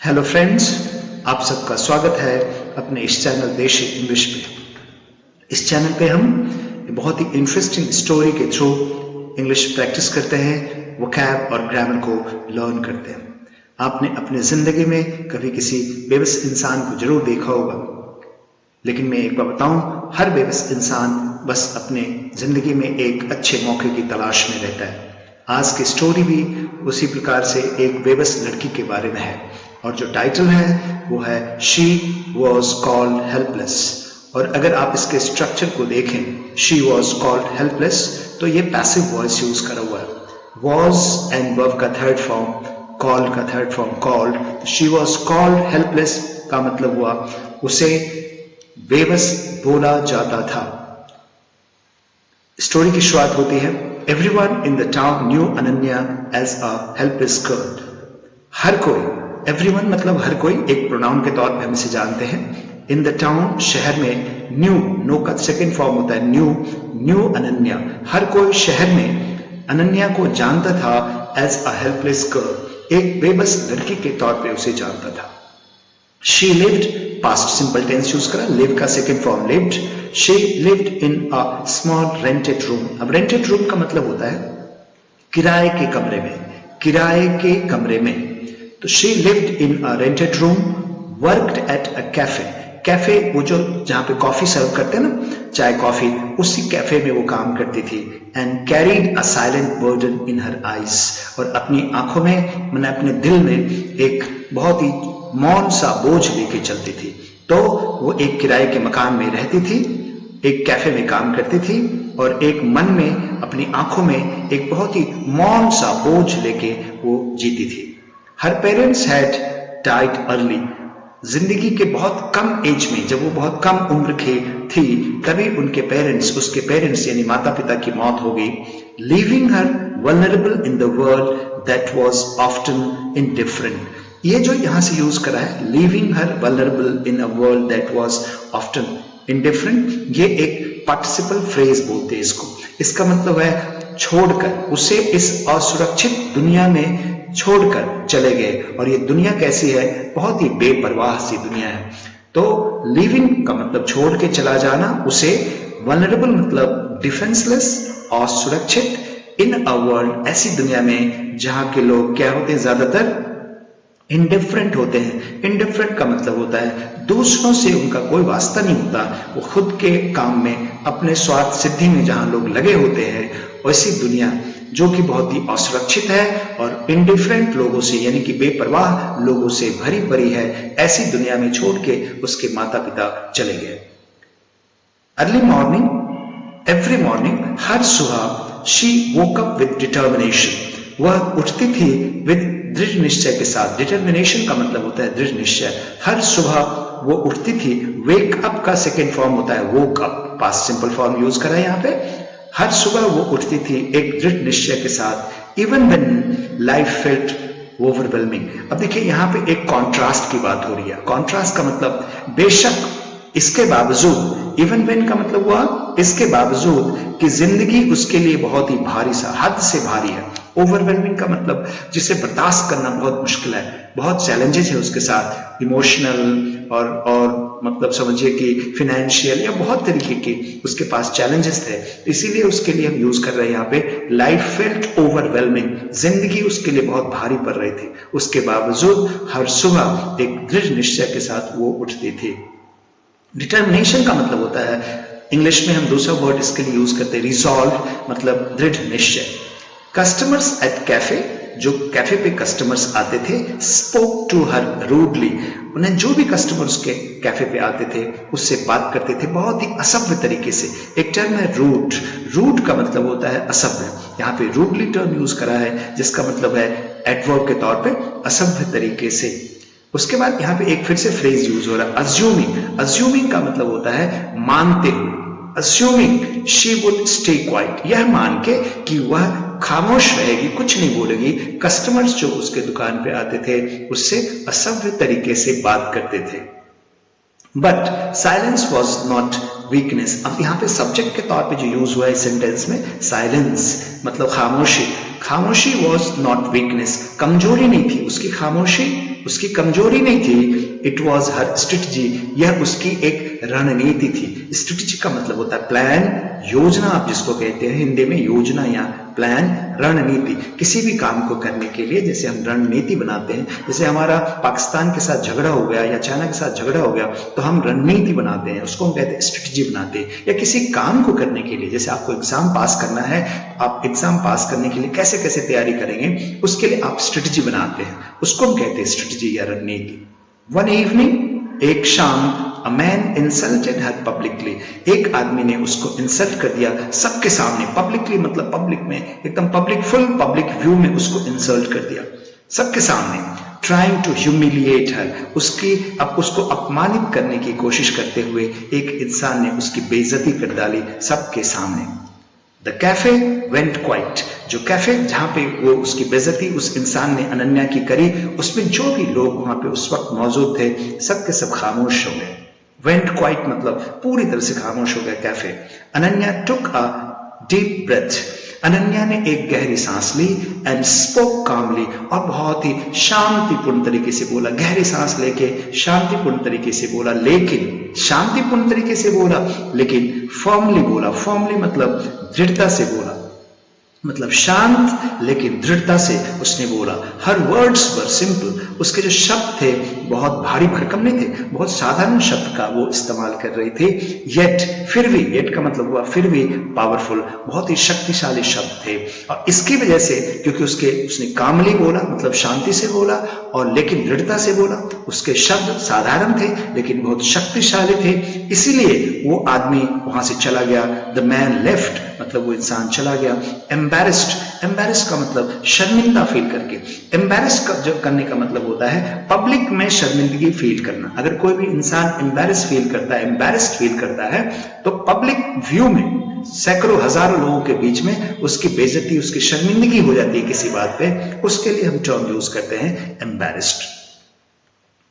Hello friends, आप सबका स्वागत है अपने इस चैनल देशी इंग्लिश पे। इस चैनल पे हम बहुत ही इंटरेस्टिंग स्टोरी के थ्रू इंग्लिश प्रैक्टिस करते हैं, वोकैब और ग्रामर को लर्न करते हैं। आपने अपने जिंदगी में कभी किसी बेबस इंसान को जरूर देखा होगा, लेकिन मैं एक बार बताऊं, हर बेबस इंसान बस अपने जिंदगी में एक अच्छे मौके की तलाश में रहता है। आज की स्टोरी भी उसी प्रकार से एक बेबस लड़की के बारे में है और जो टाइटल है वो है शी वॉज कॉल्ड हेल्पलेस। और अगर आप इसके स्ट्रक्चर को देखें, शी वॉज कॉल्ड हेल्पलेस, तो ये पैसिव वॉइस यूज करा हुआ है। वॉज एंड वर्ब का थर्ड फॉर्म, कॉल्ड का third form called. She was called helpless का मतलब हुआ उसे बेबस बोला जाता था। स्टोरी की शुरुआत होती है, everyone in the town knew Ananya as a helpless girl. हर कोई, एवरीवन मतलब हर कोई, एक प्रोनाउन के तौर पे हम इसे जानते हैं। इन द टाउन शहर में, न्यू, नो का सेकेंड फॉर्म होता है न्यू, न्यू अनन्या। हर कोई शहर में अनन्या को जानता था एज अ हेल्पलेस गर्ल, एक बेबस लड़की के तौर पे उसे जानता था। She lived, past simple tense use करा, लिव का second form lived. She lived in a small rented room. अब रेंटेड रूम का मतलब होता है किराए के कमरे में, किराए के कमरे में। तो she lived in a rented room, worked at a cafe. Cafe वो जो जहां पे कॉफी सर्व करते हैं ना, चाय कॉफी, उसी कैफे में वो काम करती थी। And carried a silent burden in her eyes, और अपनी आंखों में, मैंने अपने दिल में एक बहुत ही मौन सा बोझ लेके चलती थी। तो वो एक किराए के मकान में रहती थी, एक कैफे में काम करती थी और एक मन में, अपनी आंखों में एक बहुत ही मौन सा बोझ लेके वो जीती थी। हर पेरेंट्स हैड डाइड अर्ली। जिंदगी के बहुत कम एज में, जब वो बहुत कम उम्र की थी, तभी उनके पेरेंट्स, उसके पेरेंट्स यानी माता पिता की मौत हो गई। Leaving her vulnerable in the world that was often indifferent. ये जो यहां से यूज करा है, leaving her vulnerable in a world that was often indifferent, ये एक पार्टिसिपल फ्रेज बोलते हैं इसको। इसका मतलब है छोड़कर, उसे इस असुरक्षित दुनिया में छोड़कर चले गए। और ये दुनिया कैसी है, बहुत ही बेपरवाह सी दुनिया है। तो लिविंग का मतलब छोड़ के चला जाना उसे, वल्नरेबल मतलब डिफेंसलेस, असुरक्षित, इन अ वर्ल्ड ऐसी दुनिया में जहां के लोग क्या होते हैं, ज्यादातर इंडिफरेंट होते हैं। इंडिफरेंट का मतलब होता है दूसरों से उनका कोई वास्ता नहीं होता, वो खुद के काम में, अपने स्वार्थ सिद्धि में जहां लोग लगे होते हैं, वैसी दुनिया जो कि बहुत ही असुरक्षित है और इंडिफरेंट लोगों से यानी कि बेपरवाह लोगों से भरी पड़ी है, ऐसी दुनिया में छोड़ के उसके माता पिता चले गए। अर्ली मॉर्निंग, एवरी मॉर्निंग, हर सुबह, she woke up with determination, वह उठती थी विद दृढ़ निश्चय के साथ। डिटर्मिनेशन का मतलब होता है दृढ़ निश्चय। हर सुबह वो उठती थी, वेक अप का सेकेंड फॉर्म होता है woke up, past simple form use करा है यहाँ पे। हर सुबह वो उठती थी एक दृढ़ निश्चय के साथ। Even when life felt overwhelming. अब देखिए यहाँ पे एक कॉन्ट्रास्ट की बात हो रही है। कॉन्ट्रास्ट का मतलब बेशक, इसके बावजूद, इवन व्हेन का मतलब हुआ इसके बावजूद कि जिंदगी उसके लिए बहुत ही भारी सा, हद से भारी है। ओवरवेलमिंग का मतलब जिसे बर्दाश्त करना बहुत मुश्किल है, बहुत चैलेंजेस है उसके साथ, इमोशनल और मतलब समझिए कि फिनेंशियल या बहुत तरीके के उसके पास चैलेंजेस थे। इसीलिए उसके लिए हम यूज कर रहे हैं यहाँ पे लाइफ फेल्ट ओवरवेलमिंग, जिंदगी उसके लिए बहुत भारी पड़ रही थी, उसके बावजूद हर सुबह एक दृढ़ निश्चय के साथ वो उठती थी। डिटर्मिनेशन का मतलब होता है, इंग्लिश में हम दूसरा वर्ड इसके लिए यूज करते हैं रिजॉल्व, मतलब दृढ़ निश्चय। कस्टमर्स एट कैफे, जो कैफे पे कस्टमर्स आते थे, स्पोक टू हर रूडली, उन्हें जो भी कस्टमर्स के कैफे पे आते थे उससे बात करते थे बहुत ही असभ्य तरीके से। एक टर्म है रूड, रूड का मतलब होता है असभ्य। यहाँ पे रूडली टर्म यूज करा है जिसका मतलब है एडवर्ब के तौर पे असभ्य तरीके से। उसके बाद यहाँ पे एक फिर से फ्रेज यूज हो रहा है अज्यूमिंग। अज्यूमिंग का मतलब होता है मानते हुए। Assuming she would stay quiet, यह मान के कि वह खामोश रहेगी, कुछ नहीं बोलेगी। कस्टमर्स जो उसके दुकान पे आते थे उससे असभ्य तरीके से बात करते थे। But silence was not weakness. अब यहाँ पे सब्जेक्ट के तौर पे जो यूज हुआ है सेंटेंस में, साइलेंस मतलब खामोशी। खामोशी वॉज नॉट वीकनेस, कमजोरी नहीं थी उसकी खामोशी, उसकी कमजोरी नहीं थी, इट वॉज हर स्ट्रेटजी, यह उसकी एक रणनीति थी। स्ट्रेटजी का मतलब होता है प्लान, योजना आप जिसको कहते हैं हिंदी में योजना या प्लान, रणनीति। किसी भी काम को करने के लिए जैसे हम रणनीति बनाते हैं, जैसे हमारा पाकिस्तान के साथ झगड़ा हो गया या चाइना के साथ झगड़ा हो गया तो हम रणनीति बनाते हैं, उसको हम कहते हैं स्ट्रेटजी बनाते हैं। या किसी काम को करने के लिए, जैसे आपको एग्जाम पास करना है, आप एग्जाम पास करने के लिए कैसे कैसे तैयारी करेंगे, उसके लिए आप स्ट्रेटजी बनाते हैं, उसको हम कहते हैं स्ट्रेटजी या रणनीति। वन इवनिंग, एक शाम, A man insulted her publicly. एक आदमी ने उसको इंसल्ट कर दिया सबके सामने, पब्लिकली मतलब पब्लिक में, एकदम पब्लिक, फुल पब्लिक व्यू में उसको इंसल्ट कर दिया सबके सामने। Trying to humiliate her, उसको अपमानित करने की कोशिश करते हुए एक इंसान ने उसकी बेइज्जती कर डाली सबके सामने। The cafe went quiet. जो कैफे जहां पे वो उसकी बेइज्जती उस इंसान ने अनन्या की करी, उसमें जो भी लोग वहां पे उस वक्त मौजूद थे सब के सब खामोश हो गए। Went quiet मतलब पूरी तरह से खामोश हो गया cafe. Ananya took a deep breath. Ananya ने एक गहरी सांस ली and spoke calmly, और बहुत ही शांतिपूर्ण तरीके से बोला, गहरी सांस लेके शांतिपूर्ण तरीके से बोला, लेकिन शांतिपूर्ण तरीके से बोला लेकिन फर्मली बोला। फर्मली मतलब दृढ़ता से बोला, मतलब शांत लेकिन दृढ़ता से उसने बोला। हर वर्ड्स वर सिंपल, उसके जो शब्द थे बहुत भारी भरकम नहीं थे, बहुत साधारण शब्द का वो इस्तेमाल कर रही थी। येट, फिर भी, येट का मतलब हुआ फिर भी, पावरफुल, बहुत ही शक्तिशाली शब्द थे। और इसकी वजह से, क्योंकि उसने कामली बोला मतलब शांति से बोला, और लेकिन दृढ़ता से बोला, उसके शब्द साधारण थे लेकिन बहुत शक्तिशाली थे, इसीलिए वो आदमी वहां से चला गया। द मैन लेफ्ट मतलब वो इंसान चला गया। एम्बैरेस्ड का मतलब शर्मिंदा फील करके, एम्बैरेस्ड करने का मतलब होता है पब्लिक में शर्मिंदगी फील करना। अगर कोई भी इंसान एम्बैरेस्ड फील करता है तो पब्लिक व्यू में सैकड़ों हजारों लोगों के बीच में उसकी बेइज्जती, उसकी शर्मिंदगी हो जाती है किसी बात पे, उसके लिए हम टर्म यूज करते हैं एम्बैरेस्ड।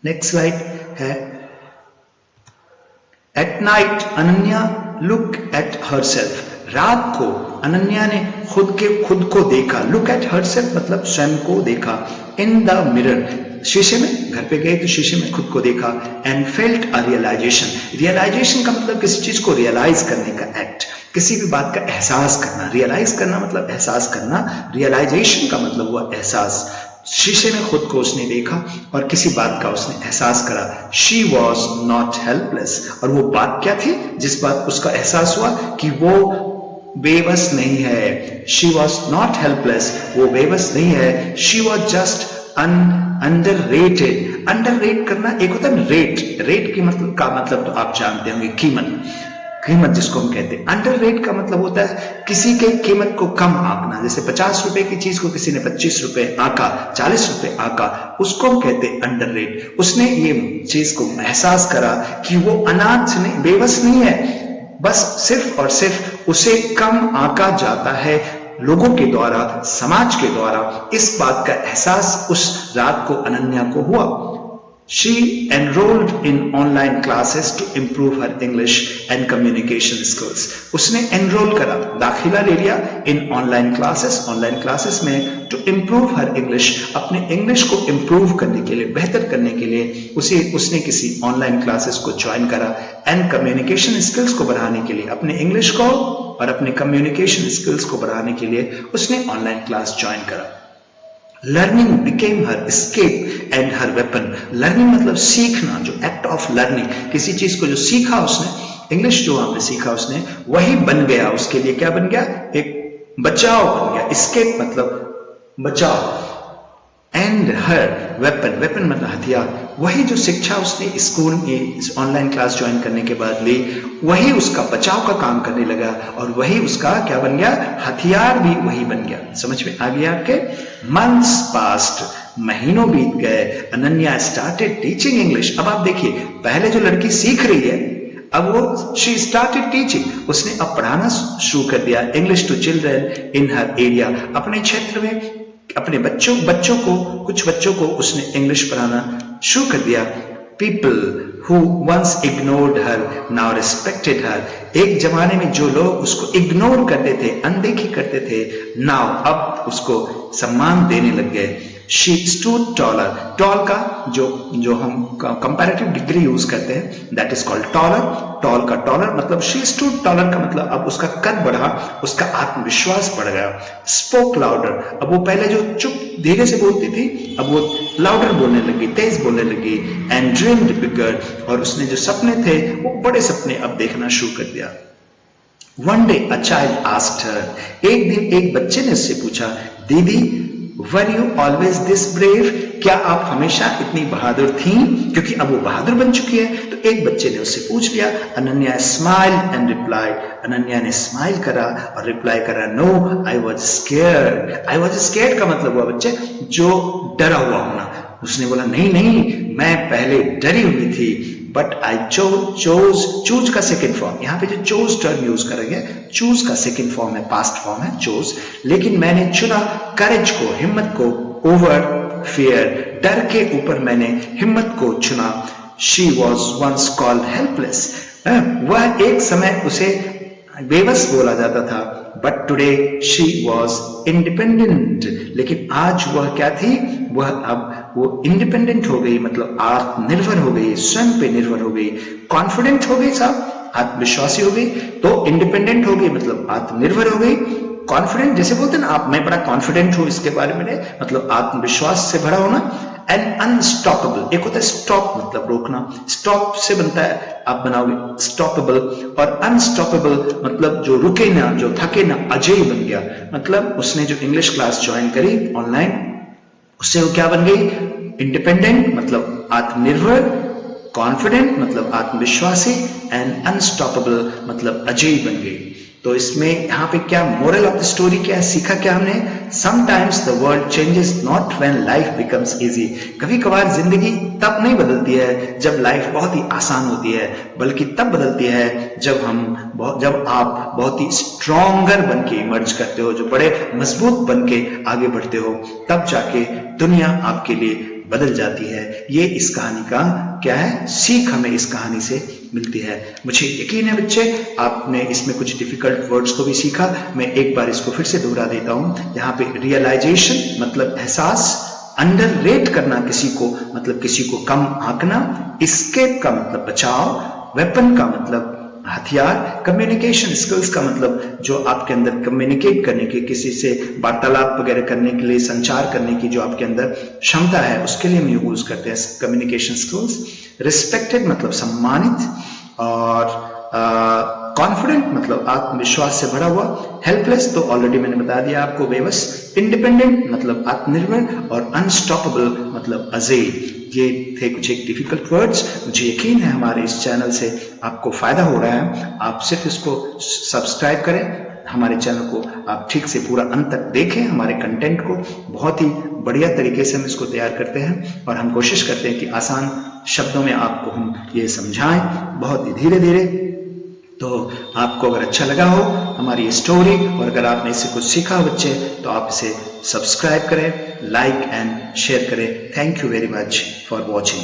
नेक्स्ट स्लाइड है at night Ananya look at herself. रात को अनन्या ने खुद को देखा। लुक एट हरसेल्फ मतलब स्वयं को देखा। इन द मिरर, शीशे में, घर पे गए तो शीशे में खुद को देखा। And felt a realization. Realization का मतलब किसी चीज को रियलाइज करने का एक्ट, किसी भी बात का एहसास करना। रियलाइज करना मतलब एहसास करना, रियलाइजेशन का मतलब हुआ एहसास। शीशे में खुद को उसने देखा और किसी बात का उसने एहसास करा। शी वॉज नॉट हेल्पलेस, और वो बात क्या थी जिस बात उसका एहसास हुआ कि वो बेबस नहीं है। शी वॉज नॉट हेल्पलेस, वो बेबस नहीं है। She was just underrated. Underrate करना एक होता है रेट की मतलब का मतलब तो आप जानते होंगे, कीमत जिसको हम कहते हैं। अंडररेट का मतलब होता है किसी के कीमत को कम आंकना। जैसे 50 रुपए की चीज को किसी ने 25 रुपए आंका, 40 रुपए आंका, उसको हम कहते हैं अंडररेट। उसने ये चीज को एहसास करा कि वो अनाथ नहीं, बेबस नहीं है, बस सिर्फ और सिर्फ उसे कम आंका जाता है लोगों के द्वारा, समाज के द्वारा। इस बात का एहसास उस रात को अनन्या को हुआ। She enrolled in online classes to improve her English and communication skills. उसने enroll करा, दाखिला ले लिया in online classes में to improve her English, अपने इंग्लिश को improve करने के लिए, बेहतर करने के लिए उसने किसी online classes को ज्वाइन करा। and communication skills को बढ़ाने के लिए, अपने इंग्लिश को और अपने communication skills को बढ़ाने के लिए उसने online class ज्वाइन करा। Learning became her escape and her weapon. Learning मतलब सीखना, जो एक्ट ऑफ लर्निंग, किसी चीज को जो सीखा उसने, इंग्लिश जो वहां पे सीखा उसने, वही बन गया उसके लिए। क्या बन गया? एक बचाव बन गया। escape मतलब बचाव, एंड हर वेपन मतलब हथियार। वही जो शिक्षा उसने स्कूल में इस ऑनलाइन क्लास ज्वाइन करने के बाद ली, वही उसका बचाव का काम करने लगा, और वही उसका क्या बन गया? हथियार भी वही बन गया। समझ में आ गया आपके? मंथ्स पास्ट, महीनों बीत गए। Ananya started teaching English. अब आप देखिए, पहले जो लड़की सीख रही है, अब वो शी स्टार्टेड टीचिंग, उसने अब पढ़ाना शुरू कर दिया English to children in her area. अपने क्षेत्र में अपने बच्चों को, कुछ बच्चों को उसने इंग्लिश पढ़ाना शुरू कर दिया। People who once ignored her now respected her. एक जमाने में जो लोग उसको इग्नोर करते थे, अनदेखी करते थे, नाउ अब उसको सम्मान देने लग गए। शी स्टूड टॉलर, टॉल का जो हम कंपैरेटिव डिग्री यूज करते हैं that is called taller, tall का टॉलर मतलब शी स्टूड टॉलर का मतलब अब उसका कद बढ़ा, उसका आत्मविश्वास बढ़ गया। स्पोक लाउडर, अब वो पहले जो चुप धीरे से बोलती थी अब वो लाउडर बोलने लगी, तेज बोलने लगी। एंड ड्रीम्ड बिगर, और उसने जो सपने थे वो बड़े सपने अब देखना शुरू कर दिया। One day a child asked her, एक दिन एक बच्चे ने उससे पूछा, दीदी were you always this brave, क्या आप हमेशा इतनी बहादुर थीं? क्योंकि अब वो बहादुर बन चुकी है। तो एक बच्चे ने उससे पूछ लिया। Ananya smiled and replied, Ananya ने स्माइल करा और रिप्लाई करा, no I was scared, I was scared का मतलब हुआ बच्चे जो डरा हुआ होना। उसने बोला नहीं नहीं मैं पहले डरी हुई थी, बट आई चूज का सेकेंड फॉर्म, यहाँ पे जो चोज टर्म यूज करेंगे, चूज का सेकेंड फॉर्म है, पास्ट फॉर्म है चोज, लेकिन मैंने चुना करेज को, हिम्मत को, ओवर फियर, डर के ऊपर मैंने हिम्मत को चुना। She was once called helpless, वह एक समय उसे बेबस बोला जाता था, but today she was independent, लेकिन आज वह क्या थी, वह अब वो इंडिपेंडेंट हो गई, मतलब आत्मनिर्भर हो गई, स्वयं पे निर्भर हो गई। कॉन्फिडेंट हो गई साहब, आत्मविश्वासी हो गई, तो इंडिपेंडेंट हो गई मतलब आत्मनिर्भर हो गई। कॉन्फिडेंट जैसे बोलते ना आप, मैं बड़ा कॉन्फिडेंट हूं इसके बारे में, मतलब आत्मविश्वास से भरा होना। एंड अनस्टॉपेबल, एक होता है स्टॉप मतलब रोकना, स्टॉप से बनता है आप बनाओगे स्टॉपेबल, और अनस्टॉपेबल मतलब जो रुके ना, जो थके ना, अजय बन गया। मतलब उसने जो इंग्लिश क्लास ज्वाइन करी ऑनलाइन, उससे वो क्या बन गई, इंडिपेंडेंट मतलब आत्मनिर्भर, कॉन्फिडेंट मतलब आत्मविश्वासी, एंड अनस्टॉपेबल मतलब अजय बन गई। तो इसमें यहाँ पे क्या मोरल ऑफ द स्टोरी क्या है, सीखा क्या हमने, sometimes the world changes not when life becomes easy, कभी कभार जिंदगी तब नहीं बदलती है जब लाइफ बहुत ही आसान होती है, बल्कि तब बदलती है जब आप बहुत ही स्ट्रॉन्गर बन के इमर्ज करते हो, जो बड़े मजबूत बन के आगे बढ़ते हो, तब जाके दुनिया आपके लिए बदल जाती है। ये इस कहानी का क्या है, सीख हमें इस कहानी से मिलती है। मुझे यकीन है बच्चे आपने इसमें कुछ डिफिकल्ट वर्ड्स को भी सीखा। मैं एक बार इसको फिर से दोहरा देता हूं। यहाँ पे रियलाइजेशन मतलब एहसास, अंडर रेट करना किसी को मतलब किसी को कम आंकना, एस्केप का मतलब बचाव, वेपन का मतलब हथियार, कम्युनिकेशन स्किल्स का मतलब जो आपके अंदर कम्युनिकेट करने की, किसी से वार्तालाप वगैरह करने के लिए, संचार करने की जो आपके अंदर क्षमता है, उसके लिए हम यूज करते हैं कम्युनिकेशन स्किल्स। रिस्पेक्टेड मतलब सम्मानित, और कॉन्फिडेंट मतलब आत्मविश्वास से भरा हुआ, हेल्पलेस तो ऑलरेडी मैंने बता दिया आपको, बेबस, इंडिपेंडेंट मतलब आत्मनिर्भर, और अनस्टॉपेबल मतलब अजेय। ये थे कुछ एक डिफिकल्ट वर्ड्स। मुझे यकीन है हमारे इस चैनल से आपको फायदा हो रहा है। आप सिर्फ इसको सब्सक्राइब करें, हमारे चैनल को आप ठीक से पूरा अंत तक देखें, हमारे कंटेंट को बहुत ही बढ़िया तरीके से हम इसको तैयार करते हैं, और हम कोशिश करते हैं कि आसान शब्दों में आपको हम ये समझाएं, बहुत ही धीरे धीरे। तो आपको अगर अच्छा लगा हो हमारी स्टोरी, और अगर आपने इससे कुछ सीखा हो बच्चे, तो आप इसे सब्सक्राइब करें, लाइक एंड शेयर करें। Thank you very much for watching.